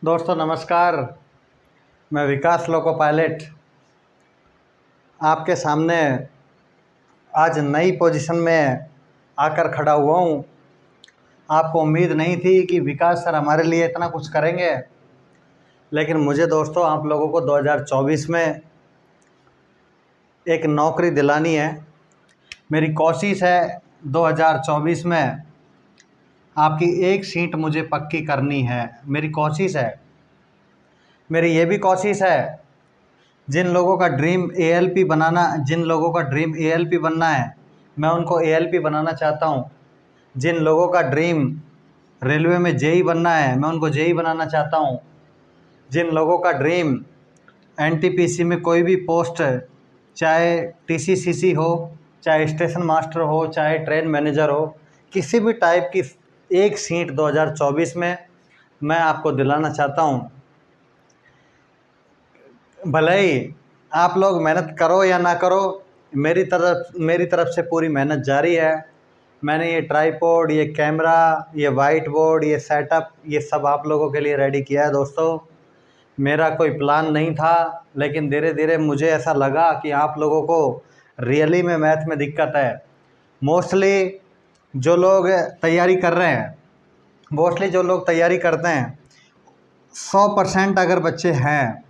दोस्तों नमस्कार। मैं विकास लोको पायलट आपके सामने आज नई पोजीशन में आकर खड़ा हुआ हूँ। आपको उम्मीद नहीं थी कि विकास सर हमारे लिए इतना कुछ करेंगे, लेकिन मुझे दोस्तों आप लोगों को 2024 में एक नौकरी दिलानी है। मेरी कोशिश है 2024 में आपकी एक सीट मुझे पक्की करनी है। मेरी कोशिश है, मेरी ये भी कोशिश है, जिन लोगों का ड्रीम एएलपी बनना है, मैं उनको एएलपी बनाना चाहता हूँ। जिन लोगों का ड्रीम रेलवे में जेई बनना है, मैं उनको जेई बनाना चाहता हूँ। जिन लोगों का ड्रीम एनटीपीसी में कोई भी पोस्ट, चाहे टीसीसीसी हो, चाहे स्टेशन मास्टर हो, चाहे ट्रेन मैनेजर हो, किसी भी टाइप की एक सीट 2024 में मैं आपको दिलाना चाहता हूँ। भले ही आप लोग मेहनत करो या ना करो, मेरी तरफ से पूरी मेहनत जारी है। मैंने ये ट्राईपॉड, ये कैमरा, ये वाइट बोर्ड, ये सेटअप, ये सब आप लोगों के लिए रेडी किया है। दोस्तों मेरा कोई प्लान नहीं था, लेकिन धीरे धीरे मुझे ऐसा लगा कि आप लोगों को रियली में मैथ में दिक्कत है। मोस्टली जो लोग तैयारी करते हैं 100% अगर बच्चे हैं,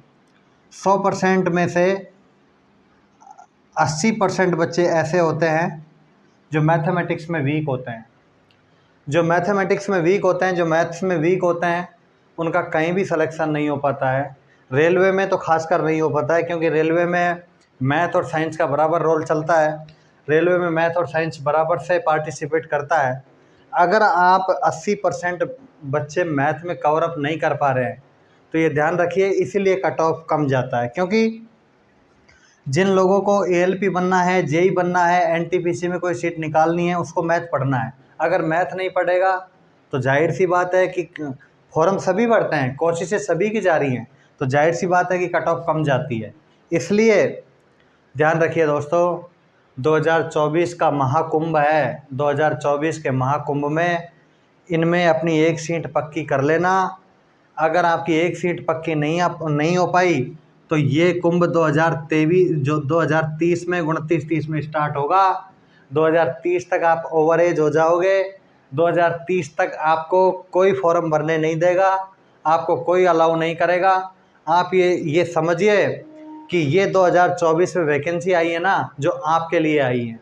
100% में से 80% बच्चे ऐसे होते हैं जो मैथमेटिक्स में वीक होते हैं। जो मैथ्स में वीक होते हैं उनका कहीं भी सिलेक्शन नहीं हो पाता है। रेलवे में तो खासकर नहीं हो पाता है, क्योंकि रेलवे में मैथ और साइंस का बराबर रोल चलता है। रेलवे में मैथ और साइंस बराबर से पार्टिसिपेट करता है। अगर आप 80% बच्चे मैथ में कवर अप नहीं कर पा रहे हैं तो ये ध्यान रखिए, इसीलिए कट ऑफ कम जाता है। क्योंकि जिन लोगों को एएलपी बनना है, जेई बनना है, एनटीपीसी में कोई सीट निकालनी है, उसको मैथ पढ़ना है। अगर मैथ नहीं पढ़ेगा तो जाहिर सी बात है कि फॉर्म सभी भरते हैं, कोशिशें सभी की जा रही हैं, तो जाहिर सी बात है कि कट ऑफ कम जाती है। इसलिए ध्यान रखिए दोस्तों, 2024 का महाकुंभ है। 2024 के महाकुंभ में इनमें अपनी एक सीट पक्की कर लेना। अगर आपकी एक सीट पक्की नहीं हो पाई तो ये कुंभ 2030 में 29-30 में स्टार्ट होगा। 2030 तक आप ओवर एज हो जाओगे। 2030 तक आपको कोई फॉर्म भरने नहीं देगा, आपको कोई अलाउ नहीं करेगा। आप ये समझिए कि ये 2024 में वैकेंसी आई है ना, जो आपके लिए आई है,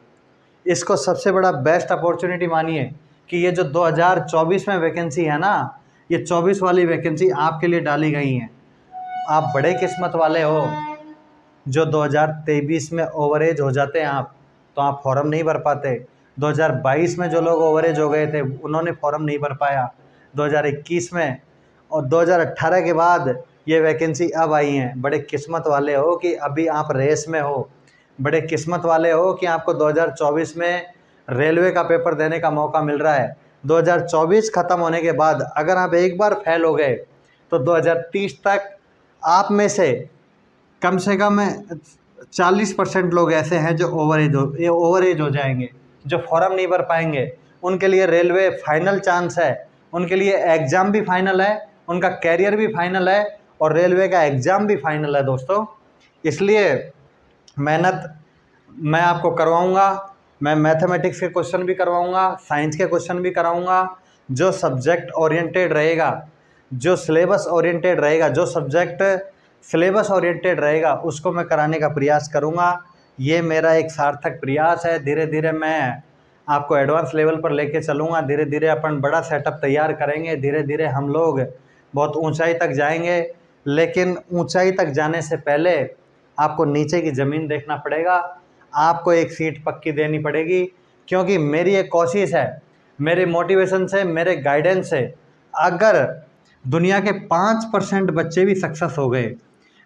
इसको सबसे बड़ा बेस्ट अपॉर्चुनिटी मानिए कि ये जो 2024 में वैकेंसी है ना, ये 24 वाली वैकेंसी आपके लिए डाली गई हैं। आप बड़े किस्मत वाले हो जो 2023 में ओवरेज हो जाते हैं आप, तो आप फॉर्म नहीं भर पाते। 2022 में जो लोग ओवरेज हो गए थे उन्होंने फॉर्म नहीं भर पाया 2021 में, और 2018 के बाद ये वैकेंसी अब आई हैं। बड़े किस्मत वाले हो कि अभी आप रेस में हो। बड़े किस्मत वाले हो कि आपको 2024 में रेलवे का पेपर देने का मौका मिल रहा है। 2024 ख़त्म होने के बाद अगर आप एक बार फेल हो गए तो 2030 तक आप में से कम 40% लोग ऐसे हैं जो ओवरेज हो जाएंगे, जो फॉर्म नहीं भर पाएंगे। उनके लिए रेलवे फाइनल चांस है, उनके लिए एग्ज़ाम भी फाइनल है, उनका कैरियर भी फाइनल है, और रेलवे का एग्ज़ाम भी फाइनल है दोस्तों। इसलिए मेहनत मैं आपको करवाऊंगा। मैं मैथमेटिक्स के क्वेश्चन भी करवाऊंगा, साइंस के क्वेश्चन भी कराऊंगा। जो सब्जेक्ट ओरिएंटेड रहेगा, जो सिलेबस ओरिएंटेड रहेगा, जो सब्जेक्ट सिलेबस ओरिएंटेड रहेगा, उसको मैं कराने का प्रयास करूंगा। ये मेरा एक सार्थक प्रयास है। धीरे धीरे मैं आपको एडवांस लेवल पर लेके चलूँगा। धीरे धीरे अपन बड़ा सेटअप तैयार करेंगे। धीरे धीरे हम लोग बहुत ऊंचाई तक जाएंगे, लेकिन ऊंचाई तक जाने से पहले आपको नीचे की ज़मीन देखना पड़ेगा। आपको एक सीट पक्की देनी पड़ेगी, क्योंकि मेरी एक कोशिश है, मेरे मोटिवेशन से, मेरे गाइडेंस से, अगर दुनिया के 5% बच्चे भी सक्सेस हो गए,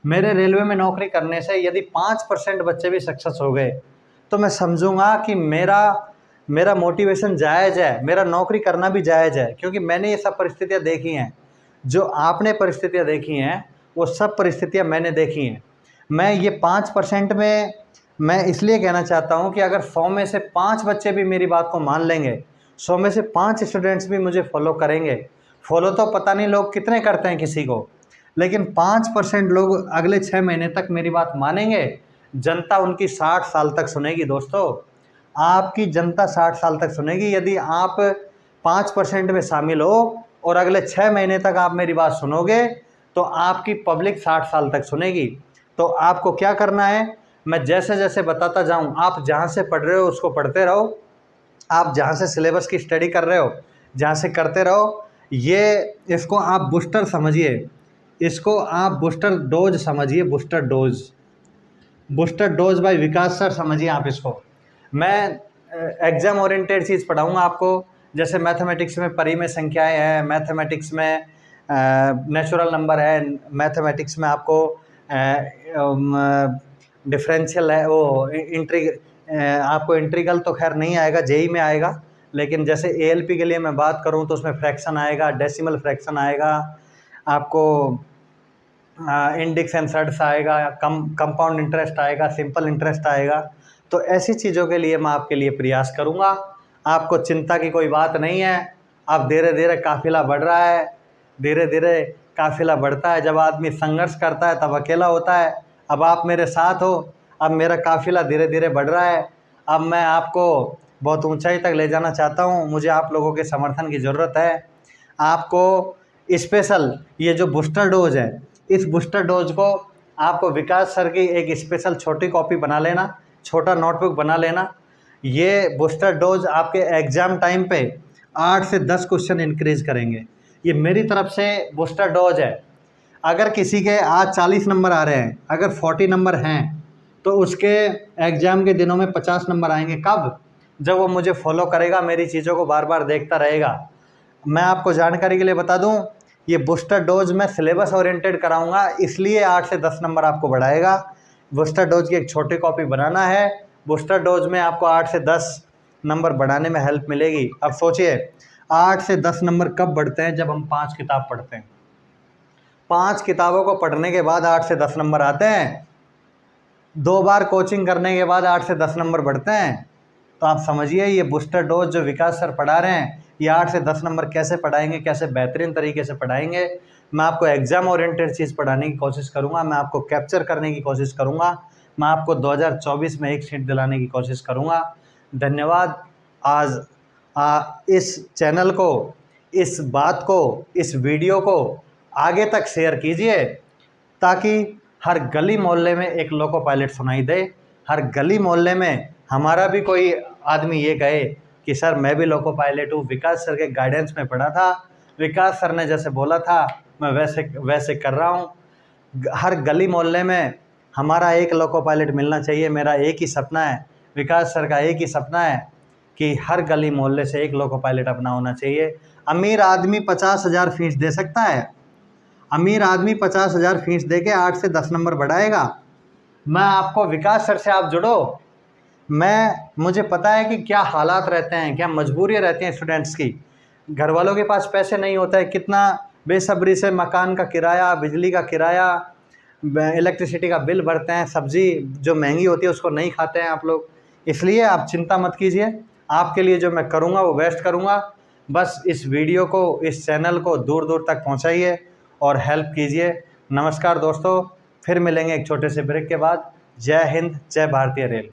मेरे रेलवे में नौकरी करने से यदि 5% बच्चे भी सक्सेस हो गए, तो मैं समझूंगा कि मेरा मोटिवेशन जायज़ है, मेरा नौकरी करना भी जायज़ है। क्योंकि मैंने ये सब परिस्थितियाँ देखी हैं। जो आपने परिस्थितियाँ देखी हैं वो सब परिस्थितियाँ मैंने देखी हैं। मैं ये 5% में मैं इसलिए कहना चाहता हूँ कि अगर 100 में से 5 बच्चे भी मेरी बात को मान लेंगे, 100 में से 5 स्टूडेंट्स भी मुझे फॉलो करेंगे, फॉलो तो पता नहीं लोग कितने करते हैं किसी को, लेकिन 5% लोग अगले 6 महीने तक मेरी बात मानेंगे। जनता उनकी 60 साल तक सुनेगी दोस्तों, आपकी जनता 60 साल तक सुनेगी। यदि आप 5% में शामिल हो और अगले 6 महीने तक आप मेरी बात सुनोगे तो आपकी पब्लिक 60 साल तक सुनेगी। तो आपको क्या करना है, मैं जैसे जैसे बताता जाऊं, आप जहां से पढ़ रहे हो उसको पढ़ते रहो, आप जहां से सिलेबस की स्टडी कर रहे हो जहां से करते रहो। ये इसको आप बूस्टर समझिए, इसको आप बूस्टर डोज समझिए, booster dose, booster dose by Vikas sir समझिए आप इसको। मैं एग्ज़ाम ओरिएंटेड चीज़ पढ़ाऊँगा आपको, जैसे मैथमेटिक्स में परिमेय संख्याएं हैं, मैथमेटिक्स में नेचुरल नंबर है, मैथमेटिक्स में आपको डिफरेंशियल है, वो आपको इंटीग्रल तो खैर नहीं आएगा, जेई में आएगा, लेकिन जैसे एएलपी के लिए मैं बात करूं तो उसमें फ्रैक्शन आएगा, डेसिमल फ्रैक्शन आएगा, आपको इंडेक्स एंड सर्ट्स आएगा, कंपाउंड इंटरेस्ट आएगा, सिंपल इंटरेस्ट आएगा। तो ऐसी चीज़ों के लिए मैं आपके लिए प्रयास करूँगा। आपको चिंता की कोई बात नहीं है। अब धीरे धीरे काफ़िला बढ़ रहा है, धीरे धीरे काफ़िला बढ़ता है। जब आदमी संघर्ष करता है तब अकेला होता है। अब आप मेरे साथ हो, अब मेरा काफ़िला धीरे धीरे बढ़ रहा है। अब मैं आपको बहुत ऊंचाई तक ले जाना चाहता हूं। मुझे आप लोगों के समर्थन की ज़रूरत है। आपको स्पेशल ये जो बूस्टर डोज है, इस बूस्टर डोज को आपको विकास सर की एक स्पेशल छोटी कॉपी बना लेना, छोटा नोटबुक बना लेना। ये बूस्टर डोज आपके एग्ज़ाम टाइम पे 8 से 10 क्वेश्चन इंक्रीज़ करेंगे। ये मेरी तरफ से बूस्टर डोज है। अगर किसी के आज 40 नंबर आ रहे हैं, अगर 40 नंबर हैं तो उसके एग्ज़ाम के दिनों में 50 नंबर आएंगे। कब? जब वो मुझे फॉलो करेगा, मेरी चीज़ों को बार बार देखता रहेगा। मैं आपको जानकारी के लिए बता दूं, ये बूस्टर डोज मैं सिलेबस ओरिएंटेड कराऊंगा, इसलिए 8 से 10 नंबर आपको बढ़ाएगा। बूस्टर डोज की एक छोटी कॉपी बनाना है। बूस्टर डोज में आपको 8 से 10 नंबर बढ़ाने में हेल्प मिलेगी। अब सोचिए 8 से 10 नंबर कब बढ़ते हैं? जब हम 5 किताब पढ़ते हैं। 5 किताबों को पढ़ने के बाद 8 से 10 नंबर आते हैं। 2 बार कोचिंग करने के बाद 8 से 10 नंबर बढ़ते हैं। तो आप समझिए ये बूस्टर डोज जो विकास सर पढ़ा रहे हैं, ये 8 से 10 नंबर कैसे पढ़ाएंगे, कैसे बेहतरीन तरीके से पढ़ाएंगे। मैं आपको एग्ज़ाम ओरिएंटेड चीज़ पढ़ाने की कोशिश करूँगा, मैं आपको कैप्चर करने की कोशिश करूँगा, मैं आपको 2024 में एक सीट दिलाने की कोशिश करूँगा। धन्यवाद। आज इस चैनल को, इस बात को, इस वीडियो को आगे तक शेयर कीजिए ताकि हर गली मोहल्ले में एक लोको पायलट सुनाई दे। हर गली मोहल्ले में हमारा भी कोई आदमी ये कहे कि सर मैं भी लोको पायलट हूँ, विकास सर के गाइडेंस में पढ़ा था, विकास सर ने जैसे बोला था मैं वैसे कर रहा हूँ। हर गली मोहल्ले में हमारा एक लोको पायलट मिलना चाहिए। मेरा एक ही सपना है, विकास सर का एक ही सपना है कि हर गली मोहल्ले से एक लोको पायलट अपना होना चाहिए। अमीर आदमी 50,000 फीस दे सकता है, अमीर आदमी 50,000 फीस दे के 8 से 10 नंबर बढ़ाएगा। मैं आपको विकास सर से आप जुड़ो। मुझे पता है कि क्या हालात रहते हैं, क्या मजबूरियाँ रहती हैं स्टूडेंट्स की। घर वालों के पास पैसे नहीं होता है, कितना बेसब्री से मकान का किराया, बिजली का किराया, इलेक्ट्रिसिटी का बिल भरते हैं, सब्ज़ी जो महंगी होती है उसको नहीं खाते हैं आप लोग। इसलिए आप चिंता मत कीजिए, आपके लिए जो मैं करूँगा वो बेस्ट करूँगा। बस इस वीडियो को, इस चैनल को दूर दूर तक पहुँचाइए और हेल्प कीजिए। नमस्कार दोस्तों, फिर मिलेंगे एक छोटे से ब्रेक के बाद। जय हिंद, जय भारतीय रेल।